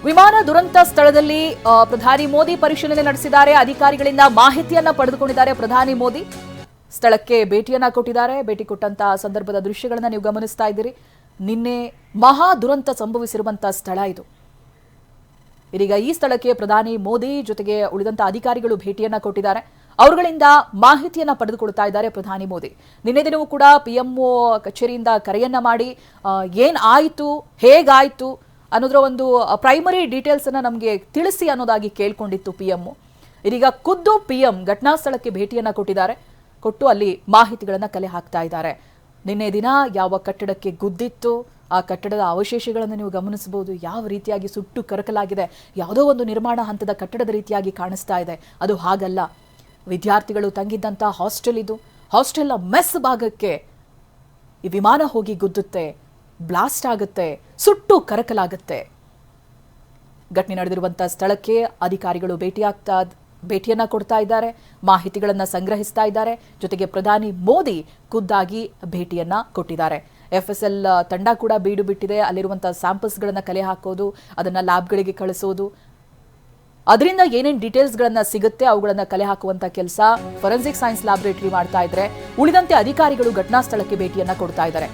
ವಿಮಾನ ದುರಂತ ಸ್ಥಳದಲ್ಲಿ ಪ್ರಧಾನಿ ಮೋದಿ ಪರಿಶೀಲನೆ ನಡೆಸಿದ್ದಾರೆ. ಅಧಿಕಾರಿಗಳಿಂದ ಮಾಹಿತಿಯನ್ನ ಪಡೆದುಕೊಂಡಿದ್ದಾರೆ ಪ್ರಧಾನಿ ಮೋದಿ. ಸ್ಥಳಕ್ಕೆ ಭೇಟಿಯನ್ನ ಕೊಟ್ಟಿದ್ದಾರೆ. ಭೇಟಿ ಕೊಟ್ಟಂತಹ ಸಂದರ್ಭದ ದೃಶ್ಯಗಳನ್ನ ನೀವು ಗಮನಿಸ್ತಾ ಇದ್ದೀರಿ. ನಿನ್ನೆ ಮಹಾ ದುರಂತ ಸಂಭವಿಸಿರುವಂತಹ ಸ್ಥಳ ಇದು. ಇದೀಗ ಈ ಸ್ಥಳಕ್ಕೆ ಪ್ರಧಾನಿ ಮೋದಿ ಜೊತೆಗೆ ಉಳಿದಂತ ಅಧಿಕಾರಿಗಳು ಭೇಟಿಯನ್ನ ಕೊಟ್ಟಿದ್ದಾರೆ. ಅವರುಗಳಿಂದ ಮಾಹಿತಿಯನ್ನ ಪಡೆದುಕೊಳ್ತಾ ಇದ್ದಾರೆ ಪ್ರಧಾನಿ ಮೋದಿ. ನಿನ್ನೆ ದಿನವೂ ಕೂಡ ಪಿಎಂಒ ಕಚೇರಿಯಿಂದ ಕರೆಯನ್ನ ಮಾಡಿ ಏನ್ ಆಯಿತು, ಹೇಗಾಯಿತು ಅನ್ನೋದ್ರ ಒಂದು ಪ್ರೈಮರಿ ಡೀಟೇಲ್ಸ್ ಅನ್ನ ನಮಗೆ ತಿಳಿಸಿ ಅನ್ನೋದಾಗಿ ಕೇಳ್ಕೊಂಡಿತ್ತು ಪಿಎಂಒ. ಇದೀಗ ಖುದ್ದು ಪಿಎಂ ಘಟನಾ ಸ್ಥಳಕ್ಕೆ ಭೇಟಿಯನ್ನ ಕೊಟ್ಟು ಅಲ್ಲಿ ಮಾಹಿತಿಗಳನ್ನ ಕಲೆ ಹಾಕ್ತಾ ಇದ್ದಾರೆ. ನಿನ್ನೆ ದಿನ ಯಾವ ಕಟ್ಟಡಕ್ಕೆ ಗುದ್ದಿತ್ತು, ಆ ಕಟ್ಟಡದ ಅವಶೇಷಗಳನ್ನು ನೀವು ಗಮನಿಸಬಹುದು. ಯಾವ ರೀತಿಯಾಗಿ ಸುಟ್ಟು ಕರಕಲಾಗಿದೆ. ಯಾವುದೋ ಒಂದು ನಿರ್ಮಾಣ ಹಂತದ ಕಟ್ಟಡದ ರೀತಿಯಾಗಿ ಕಾಣಿಸ್ತಾ ಇದೆ. ಅದು ಹಾಗಲ್ಲ, ವಿದ್ಯಾರ್ಥಿಗಳು ತಂಗಿದ್ದಂಥ ಹಾಸ್ಟೆಲ್ ಇದು. ಹಾಸ್ಟೆಲ್ನ ಮೆಸ್ ಭಾಗಕ್ಕೆ ಈ ವಿಮಾನ ಹೋಗಿ ಗುದ್ದುತ್ತೆ, ಬ್ಲಾಸ್ಟ್ ಆಗುತ್ತೆ, ಸುಟ್ಟು ಕರಕಲಾಗುತ್ತೆ. ಘಟನೆ ನಡೆದಿರುವಂತಹ ಸ್ಥಳಕ್ಕೆ ಅಧಿಕಾರಿಗಳು ಭೇಟಿಯನ್ನ ಕೊಡ್ತಾ ಇದ್ದಾರೆ, ಮಾಹಿತಿಗಳನ್ನ ಸಂಗ್ರಹಿಸ್ತಾ ಇದ್ದಾರೆ. ಜೊತೆಗೆ ಪ್ರಧಾನಿ ಮೋದಿ ಖುದ್ದಾಗಿ ಭೇಟಿಯನ್ನ ಕೊಟ್ಟಿದ್ದಾರೆ. FSL ತಂಡ ಕೂಡ ಬೀಡು ಬಿಟ್ಟಿದೆ. ಅಲ್ಲಿರುವಂತಹ ಸ್ಯಾಂಪಲ್ಸ್ಗಳನ್ನ ಕಲೆ ಹಾಕೋದು, ಅದನ್ನ ಲ್ಯಾಬ್ಗಳಿಗೆ ಕಳಿಸೋದು, ಅದರಿಂದ ಏನೇನು ಡೀಟೇಲ್ಸ್ಗಳನ್ನ ಸಿಗುತ್ತೆ ಅವುಗಳನ್ನ ಕಲೆ ಹಾಕುವಂತ ಕೆಲಸ ಫೊರೆನ್ಸಿಕ್ ಸೈನ್ಸ್ ಲ್ಯಾಬೊರೇಟರಿ ಮಾಡ್ತಾ ಇದ್ರೆ, ಉಳಿದಂತೆ ಅಧಿಕಾರಿಗಳು ಘಟನಾ ಸ್ಥಳಕ್ಕೆ ಭೇಟಿಯನ್ನ ಕೊಡ್ತಾ ಇದ್ದಾರೆ.